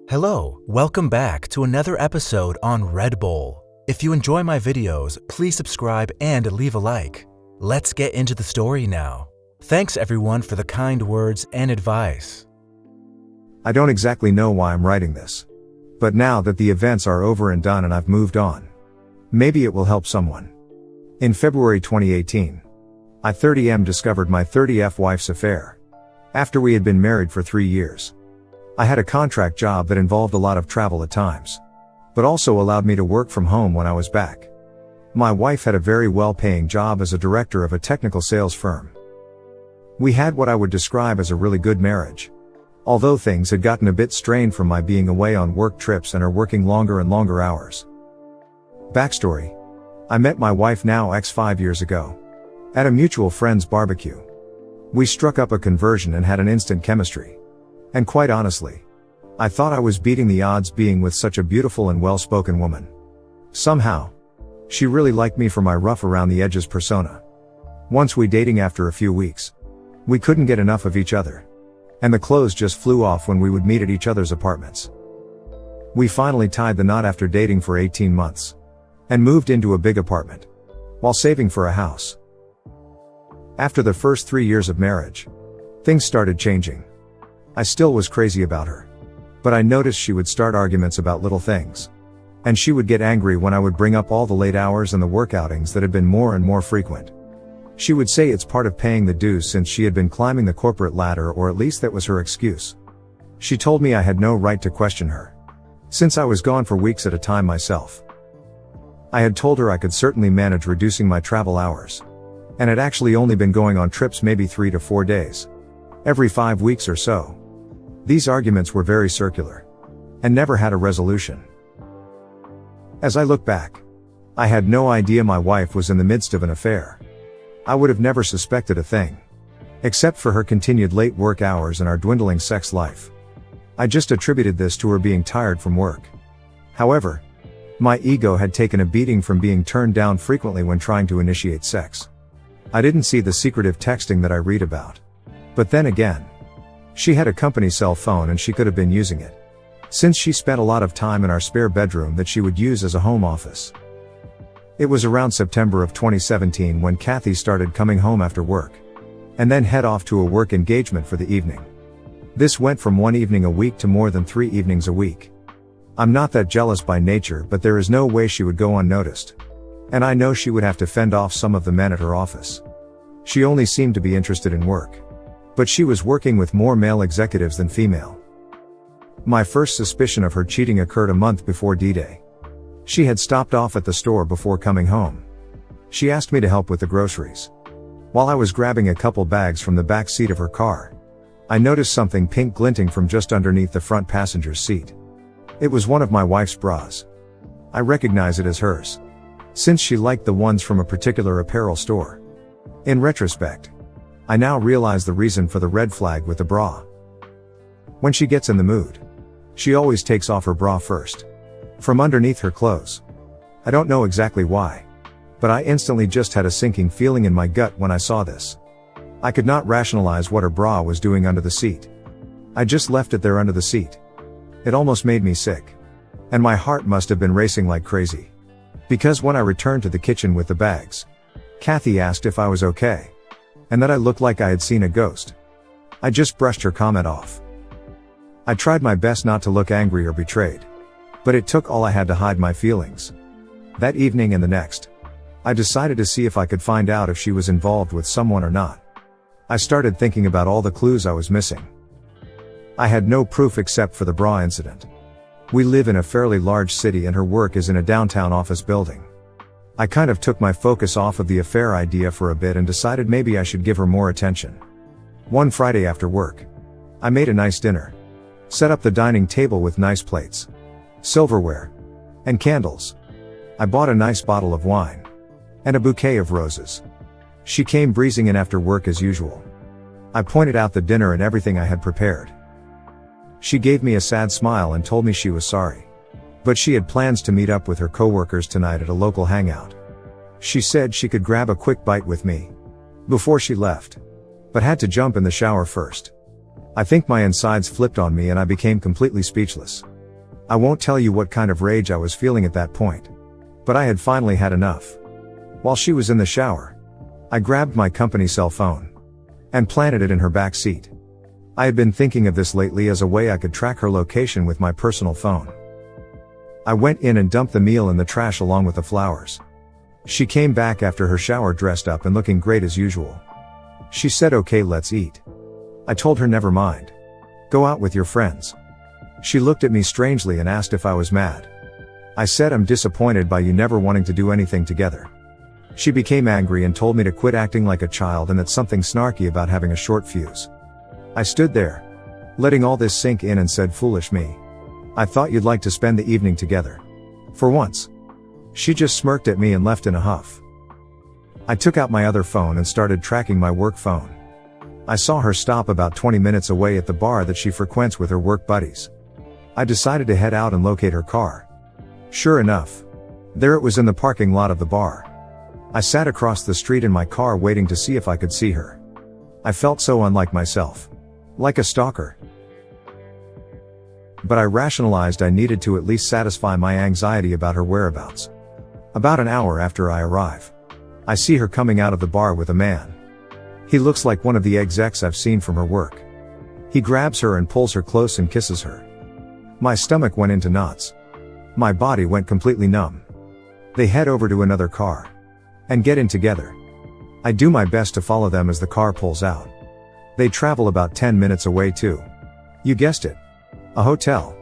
Hello, welcome back to another episode on Red Bull. If you enjoy my videos, please subscribe and leave a like. Let's get into the story now. Thanks everyone for the kind words and advice. I don't exactly know why I'm writing this. But now that the events are over and done and I've moved on, maybe it will help someone. In February 2018, I 30M discovered my 30F wife's affair. After we had been married for 3 years. I had a contract job that involved a lot of travel at times, but also allowed me to work from home when I was back. My wife had a very well-paying job as a director of a technical sales firm. We had what I would describe as a really good marriage. Although things had gotten a bit strained from my being away on work trips and her working longer and longer hours. Backstory. I met my wife, now ex, 5 years ago. At a mutual friend's barbecue. We struck up a conversion and had an instant chemistry. And quite honestly, I thought I was beating the odds being with such a beautiful and well-spoken woman. Somehow, she really liked me for my rough around the edges persona. Once we dating after a few weeks, we couldn't get enough of each other. And the clothes just flew off when we would meet at each other's apartments. We finally tied the knot after dating for 18 months. And moved into a big apartment. While saving for a house. After the first 3 years of marriage, things started changing. I still was crazy about her. But I noticed she would start arguments about little things. And she would get angry when I would bring up all the late hours and the work outings that had been more and more frequent. She would say it's part of paying the dues since she had been climbing the corporate ladder, or at least that was her excuse. She told me I had no right to question her, since I was gone for weeks at a time myself. I had told her I could certainly manage reducing my travel hours. And had actually only been going on trips maybe 3 to 4 days. Every 5 weeks or so. These arguments were very circular. And never had a resolution. As I look back, I had no idea my wife was in the midst of an affair. I would have never suspected a thing. Except for her continued late work hours and our dwindling sex life. I just attributed this to her being tired from work. However, my ego had taken a beating from being turned down frequently when trying to initiate sex. I didn't see the secretive texting that I read about. But then again, she had a company cell phone and she could have been using it. Since she spent a lot of time in our spare bedroom that she would use as a home office. It was around September of 2017 when Kathy started coming home after work. And then head off to a work engagement for the evening. This went from 1 evening a week to more than 3 evenings a week. I'm not that jealous by nature, but there is no way she would go unnoticed. And I know she would have to fend off some of the men at her office. She only seemed to be interested in work. But she was working with more male executives than female. My first suspicion of her cheating occurred a month before D-Day. She had stopped off at the store before coming home. She asked me to help with the groceries. While I was grabbing a couple bags from the back seat of her car, I noticed something pink glinting from just underneath the front passenger's seat. It was one of my wife's bras. I recognize it as hers, since she liked the ones from a particular apparel store. In retrospect, I now realize the reason for the red flag with the bra. When she gets in the mood, she always takes off her bra first. From underneath her clothes. I don't know exactly why. But I instantly just had a sinking feeling in my gut when I saw this. I could not rationalize what her bra was doing under the seat. I just left it there under the seat. It almost made me sick. And my heart must have been racing like crazy. Because when I returned to the kitchen with the bags, Kathy asked if I was okay. And that I looked like I had seen a ghost. I just brushed her comment off. I tried my best not to look angry or betrayed. But it took all I had to hide my feelings. That evening and the next, I decided to see if I could find out if she was involved with someone or not. I started thinking about all the clues I was missing. I had no proof except for the bra incident. We live in a fairly large city and her work is in a downtown office building. I kind of took my focus off of the affair idea for a bit and decided maybe I should give her more attention. One Friday after work, I made a nice dinner. Set up the dining table with nice plates, silverware, and candles. I bought a nice bottle of wine. And a bouquet of roses. She came breezing in after work as usual. I pointed out the dinner and everything I had prepared. She gave me a sad smile and told me she was sorry. But she had plans to meet up with her coworkers tonight at a local hangout. She said she could grab a quick bite with me before she left, but had to jump in the shower first. I think my insides flipped on me and I became completely speechless. I won't tell you what kind of rage I was feeling at that point. But I had finally had enough. While she was in the shower, I grabbed my company cell phone and planted it in her back seat. I had been thinking of this lately as a way I could track her location with my personal phone. I went in and dumped the meal in the trash along with the flowers. She came back after her shower dressed up and looking great as usual. She said, "Okay, let's eat." I told her never mind. Go out with your friends. She looked at me strangely and asked if I was mad. I said I'm disappointed by you never wanting to do anything together. She became angry and told me to quit acting like a child and that's something snarky about having a short fuse. I stood there, letting all this sink in and said, "Foolish me. I thought you'd like to spend the evening together. For once." She just smirked at me and left in a huff. I took out my other phone and started tracking my work phone. I saw her stop about 20 minutes away at the bar that she frequents with her work buddies. I decided to head out and locate her car. Sure enough, there it was in the parking lot of the bar. I sat across the street in my car waiting to see if I could see her. I felt so unlike myself. Like a stalker. But I rationalized I needed to at least satisfy my anxiety about her whereabouts. About an hour after I arrive, I see her coming out of the bar with a man. He looks like one of the execs I've seen from her work. He grabs her and pulls her close and kisses her. My stomach went into knots. My body went completely numb. They head over to another car and get in together. I do my best to follow them as the car pulls out. They travel about 10 minutes away to, you guessed it, a hotel.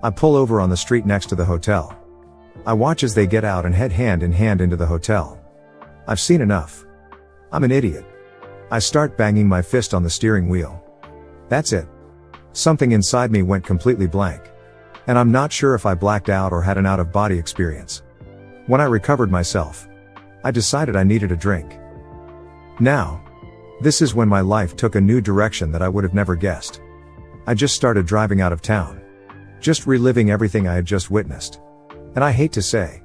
I pull over on the street next to the hotel. I watch as they get out and head hand in hand into the hotel. I've seen enough. I'm an idiot. I start banging my fist on the steering wheel. That's it. Something inside me went completely blank. And I'm not sure if I blacked out or had an out-of-body experience. When I recovered myself, I decided I needed a drink. Now, this is when my life took a new direction that I would have never guessed. I just started driving out of town. Just reliving everything I had just witnessed. And I hate to say,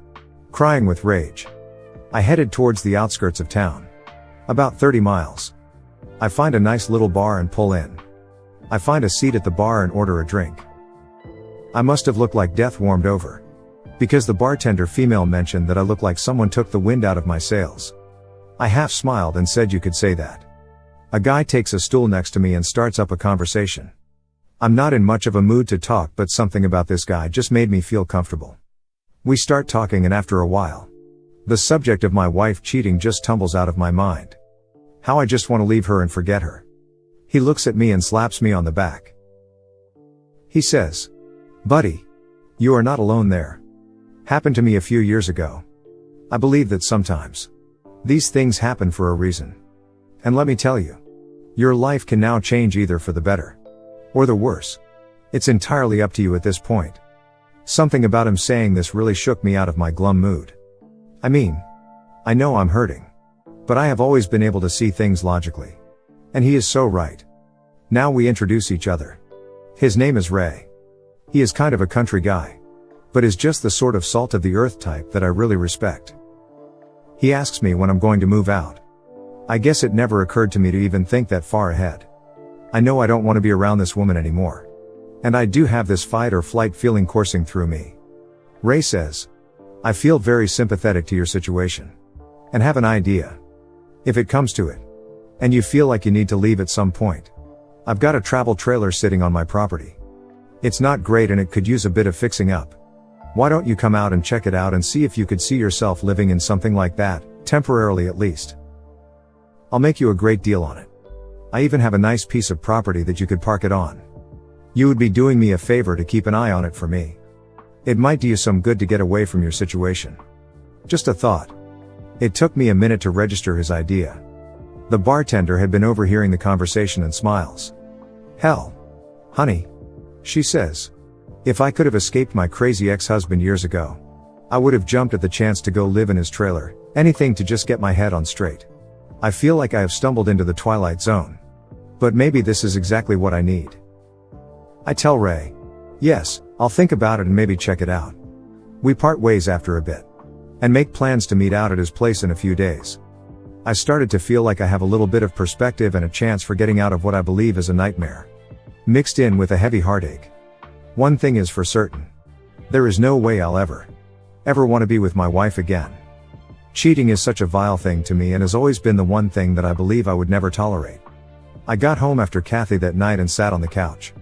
crying with rage. I headed towards the outskirts of town. About 30 miles. I find a nice little bar and pull in. I find a seat at the bar and order a drink. I must have looked like death warmed over. Because the bartender female mentioned that I looked like someone took the wind out of my sails. I half smiled and said you could say that. A guy takes a stool next to me and starts up a conversation. I'm not in much of a mood to talk, but something about this guy just made me feel comfortable. We start talking and after a while, the subject of my wife cheating just tumbles out of my mind. How I just want to leave her and forget her. He looks at me and slaps me on the back. He says, "Buddy, you are not alone there. Happened to me a few years ago. I believe that sometimes these things happen for a reason. And let me tell you, your life can now change either for the better or the worse. It's entirely up to you at this point." Something about him saying this really shook me out of my glum mood. I mean, I know I'm hurting, but I have always been able to see things logically. And he is so right. Now we introduce each other. His name is Ray. He is kind of a country guy, but is just the sort of salt of the earth type that I really respect. He asks me when I'm going to move out. I guess it never occurred to me to even think that far ahead. I know I don't want to be around this woman anymore. And I do have this fight or flight feeling coursing through me. Ray says, "I feel very sympathetic to your situation. And have an idea. If it comes to it, and you feel like you need to leave at some point, I've got a travel trailer sitting on my property. It's not great and it could use a bit of fixing up. Why don't you come out and check it out and see if you could see yourself living in something like that, temporarily at least. I'll make you a great deal on it. I even have a nice piece of property that you could park it on. You would be doing me a favor to keep an eye on it for me. It might do you some good to get away from your situation." Just a thought. It took me a minute to register his idea. The bartender had been overhearing the conversation and smiles. "Hell, honey," she says. "If I could have escaped my crazy ex-husband years ago, I would have jumped at the chance to go live in his trailer, anything to just get my head on straight. I feel like I have stumbled into the twilight zone. But maybe this is exactly what I need." I tell Ray, "Yes, I'll think about it and maybe check it out." We part ways after a bit and make plans to meet out at his place in a few days. I started to feel like I have a little bit of perspective and a chance for getting out of what I believe is a nightmare, mixed in with a heavy heartache. One thing is for certain. There is no way I'll ever want to be with my wife again. Cheating is such a vile thing to me and has always been the one thing that I believe I would never tolerate. I got home after Kathy that night and sat on the couch.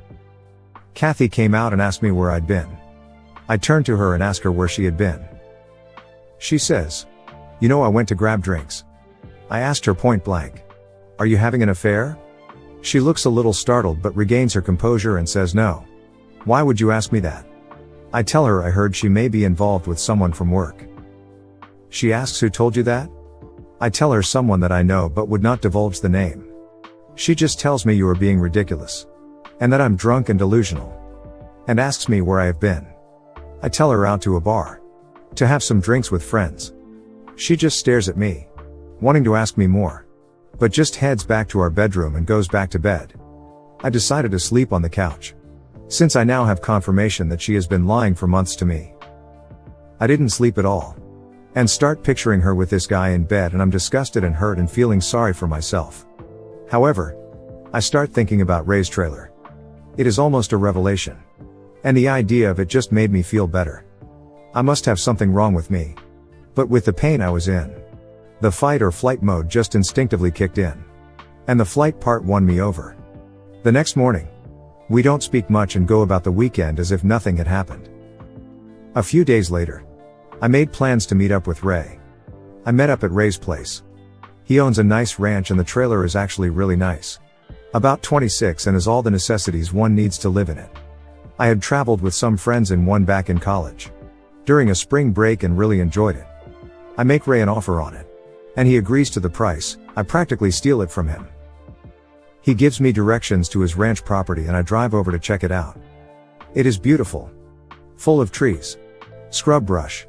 Kathy came out and asked me where I'd been. I turned to her and asked her where she had been. She says, "You know, I went to grab drinks." I asked her point blank, "Are you having an affair?" She looks a little startled but regains her composure and says, "No. Why would you ask me that?" I tell her I heard she may be involved with someone from work. She asks, "Who told you that?" I tell her someone that I know but would not divulge the name. She just tells me you are being ridiculous. And that I'm drunk and delusional. And asks me where I have been. I tell her out to a bar. To have some drinks with friends. She just stares at me. Wanting to ask me more. But just heads back to our bedroom and goes back to bed. I decided to sleep on the couch. Since I now have confirmation that she has been lying for months to me. I didn't sleep at all. And start picturing her with this guy in bed and I'm disgusted and hurt and feeling sorry for myself. However, I start thinking about Ray's trailer. It is almost a revelation. And the idea of it just made me feel better. I must have something wrong with me. But with the pain I was in, the fight or flight mode just instinctively kicked in. And the flight part won me over. The next morning, we don't speak much and go about the weekend as if nothing had happened. A few days later, I made plans to meet up with Ray. I met up at Ray's place. He owns a nice ranch and the trailer is actually really nice. About 26 and has all the necessities one needs to live in it. I had traveled with some friends in one back in college. During a spring break and really enjoyed it. I make Ray an offer on it. And he agrees to the price. I practically steal it from him. He gives me directions to his ranch property and I drive over to check it out. It is beautiful. Full of trees. Scrub brush.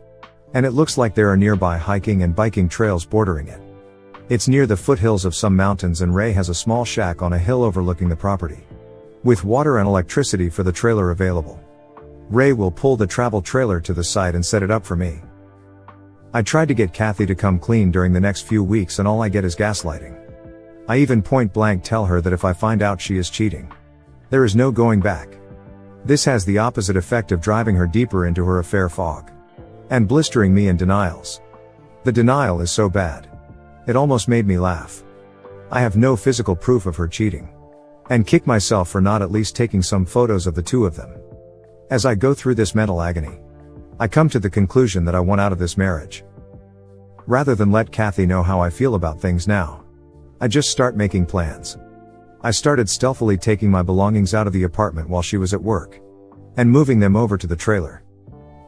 And it looks like there are nearby hiking and biking trails bordering it. It's near the foothills of some mountains and Ray has a small shack on a hill overlooking the property. With water and electricity for the trailer available. Ray will pull the travel trailer to the site and set it up for me. I tried to get Kathy to come clean during the next few weeks and all I get is gaslighting. I even point blank tell her that if I find out she is cheating, there is no going back. This has the opposite effect of driving her deeper into her affair fog. And blistering me in denials. The denial is so bad. It almost made me laugh. I have no physical proof of her cheating. And kick myself for not at least taking some photos of the two of them. As I go through this mental agony, I come to the conclusion that I want out of this marriage. Rather than let Kathy know how I feel about things now, I just start making plans. I started stealthily taking my belongings out of the apartment while she was at work. And moving them over to the trailer.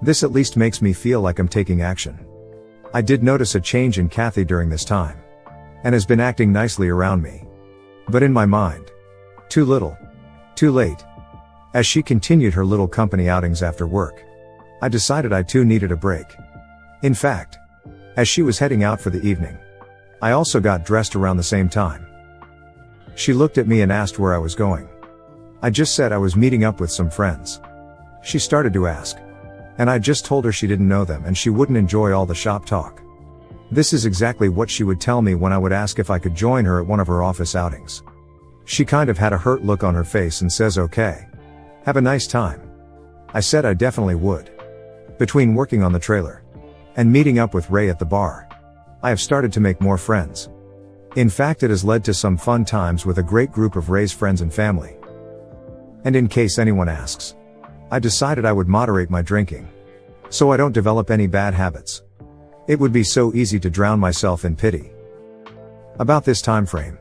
This at least makes me feel like I'm taking action. I did notice a change in Kathy during this time. And has been acting nicely around me. But in my mind, too little. Too late. As she continued her little company outings after work, I decided I too needed a break. In fact, as she was heading out for the evening, I also got dressed around the same time. She looked at me and asked where I was going. I just said I was meeting up with some friends. She started to ask. And I just told her she didn't know them and she wouldn't enjoy all the shop talk. This is exactly what she would tell me when I would ask if I could join her at one of her office outings. She kind of had a hurt look on her face and says okay. Have a nice time. I said I definitely would. Between working on the trailer and meeting up with Ray at the bar, I have started to make more friends. In fact, it has led to some fun times with a great group of Ray's friends and family. And in case anyone asks, I decided I would moderate my drinking, so I don't develop any bad habits. It would be so easy to drown myself in pity. About this time frame,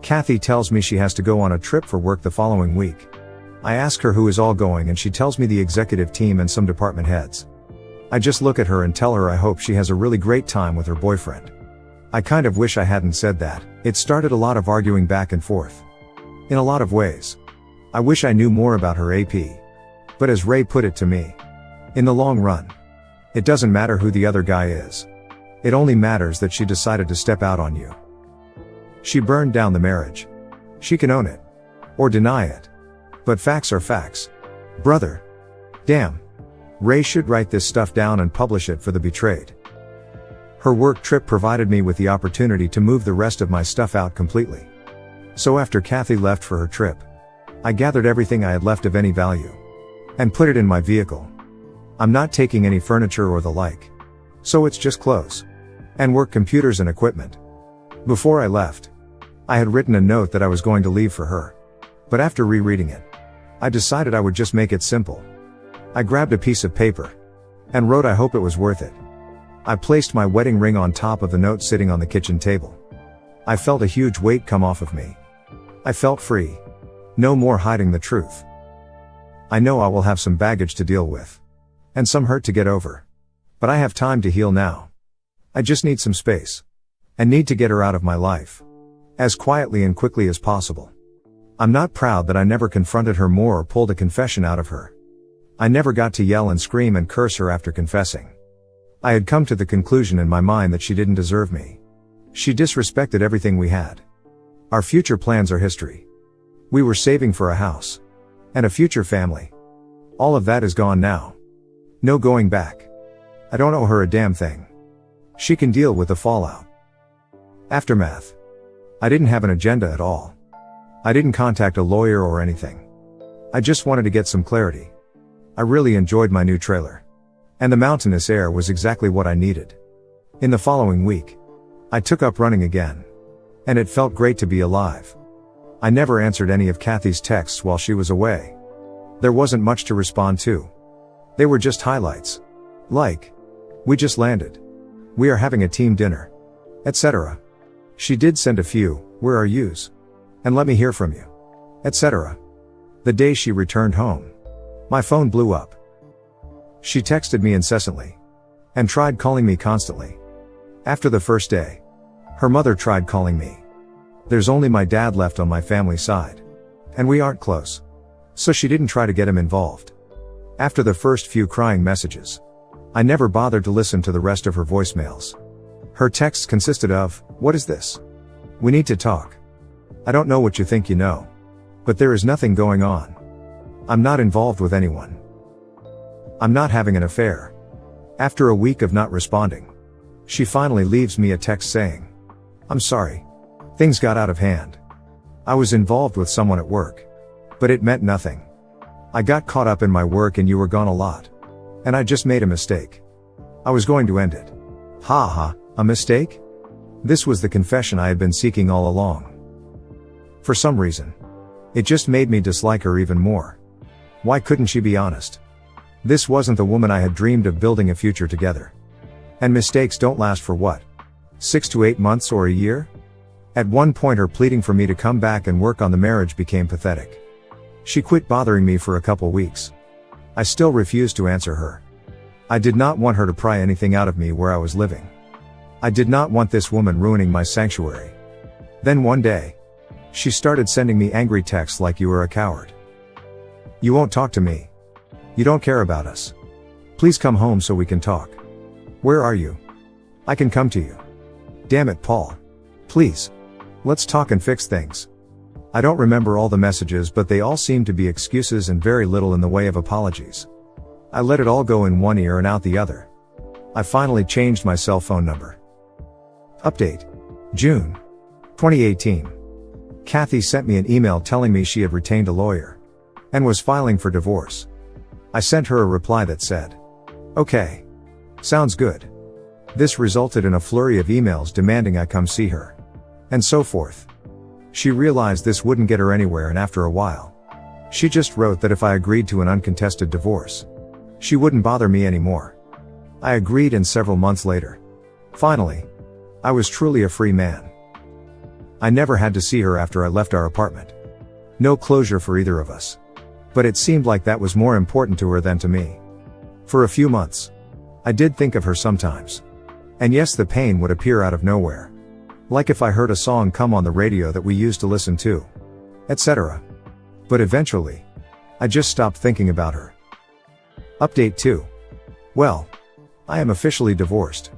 Kathy tells me she has to go on a trip for work the following week. I ask her who is all going and she tells me the executive team and some department heads. I just look at her and tell her I hope she has a really great time with her boyfriend. I kind of wish I hadn't said that. It started a lot of arguing back and forth. In a lot of ways. I wish I knew more about her AP. But as Ray put it to me, in the long run, it doesn't matter who the other guy is. It only matters that she decided to step out on you. She burned down the marriage. She can own it. Or deny it. But facts are facts. Brother. Damn. Ray should write this stuff down and publish it for the betrayed. Her work trip provided me with the opportunity to move the rest of my stuff out completely. So after Kathy left for her trip, I gathered everything I had left of any value. and put it in my vehicle. I'm not taking any furniture or the like. So it's just clothes. And work computers and equipment. Before I left, I had written a note that I was going to leave for her. But after rereading it, I decided I would just make it simple. I grabbed a piece of paper and wrote, "I hope it was worth it." I placed my wedding ring on top of the note sitting on the kitchen table. I felt a huge weight come off of me. I felt free. No more hiding the truth. I know I will have some baggage to deal with. And some hurt to get over. But I have time to heal now. I just need some space. And need to get her out of my life. As quietly and quickly as possible. I'm not proud that I never confronted her more or pulled a confession out of her. I never got to yell and scream and curse her after confessing. I had come to the conclusion in my mind that she didn't deserve me. She disrespected everything we had. Our future plans are history. We were saving for a house. And a future family. All of that is gone now. No going back. I don't owe her a damn thing. She can deal with the fallout. Aftermath. I didn't have an agenda at all. I didn't contact a lawyer or anything. I just wanted to get some clarity. I really enjoyed my new trailer. And the mountainous air was exactly what I needed. In the following week, I took up running again. And it felt great to be alive. I never answered any of Kathy's texts while she was away. There wasn't much to respond to. They were just highlights. Like, "We just landed. We are having a team dinner," etc. She did send a few, "Where are yous? And let me hear from you," etc. The day she returned home, my phone blew up. She texted me incessantly. And tried calling me constantly. After the first day, her mother tried calling me. There's only my dad left on my family side. And we aren't close. So she didn't try to get him involved. After the first few crying messages, I never bothered to listen to the rest of her voicemails. Her texts consisted of, "What is this? We need to talk. I don't know what you think you know. But there is nothing going on. I'm not involved with anyone. I'm not having an affair." After a week of not responding, she finally leaves me a text saying, "I'm sorry. Things got out of hand. I was involved with someone at work. But it meant nothing. I got caught up in my work and you were gone a lot. And I just made a mistake. I was going to end it." Ha ha, a mistake? This was the confession I had been seeking all along. For some reason, it just made me dislike her even more. Why couldn't she be honest? This wasn't the woman I had dreamed of building a future together. And mistakes don't last for what? 6 to 8 months or a year? At one point her pleading for me to come back and work on the marriage became pathetic. She quit bothering me for a couple weeks. I still refused to answer her. I did not want her to pry anything out of me where I was living. I did not want this woman ruining my sanctuary. Then one day, she started sending me angry texts like, "You are a coward. You won't talk to me. You don't care about us. Please come home so we can talk. Where are you? I can come to you. Damn it, Paul. Please. Let's talk and fix things." I don't remember all the messages, but they all seemed to be excuses and very little in the way of apologies. I let it all go in one ear and out the other. I finally changed my cell phone number. Update. June 2018. Kathy sent me an email telling me she had retained a lawyer and was filing for divorce. I sent her a reply that said, "Okay. Sounds good." This resulted in a flurry of emails demanding I come see her. And so forth. She realized this wouldn't get her anywhere, and after a while, she just wrote that if I agreed to an uncontested divorce, she wouldn't bother me anymore. I agreed, and several months later, finally, I was truly a free man. I never had to see her after I left our apartment. No closure for either of us. But it seemed like that was more important to her than to me. For a few months, I did think of her sometimes. And yes, the pain would appear out of nowhere. Like if I heard a song come on the radio that we used to listen to, etc. But eventually, I just stopped thinking about her. Update 2. Well, I am officially divorced.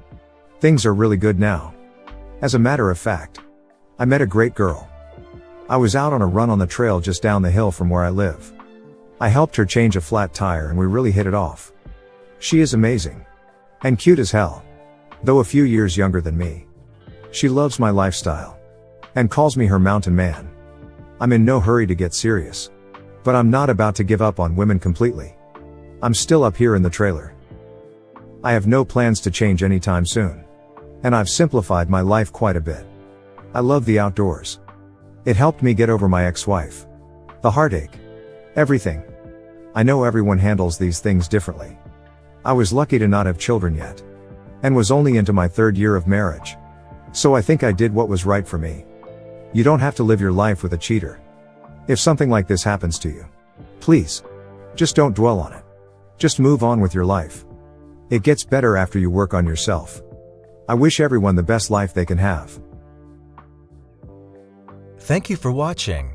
Things are really good now. As a matter of fact, I met a great girl. I was out on a run on the trail just down the hill from where I live. I helped her change a flat tire and we really hit it off. She is amazing. And cute as hell. Though a few years younger than me. She loves my lifestyle. And calls me her mountain man. I'm in no hurry to get serious. But I'm not about to give up on women completely. I'm still up here in the trailer. I have no plans to change anytime soon. And I've simplified my life quite a bit. I love the outdoors. It helped me get over my ex-wife. The heartache. Everything. I know everyone handles these things differently. I was lucky to not have children yet. And was only into my 3rd year of marriage. So I think I did what was right for me. You don't have to live your life with a cheater. If something like this happens to you, please, just don't dwell on it. Just move on with your life. It gets better after you work on yourself. I wish everyone the best life they can have. Thank you for watching.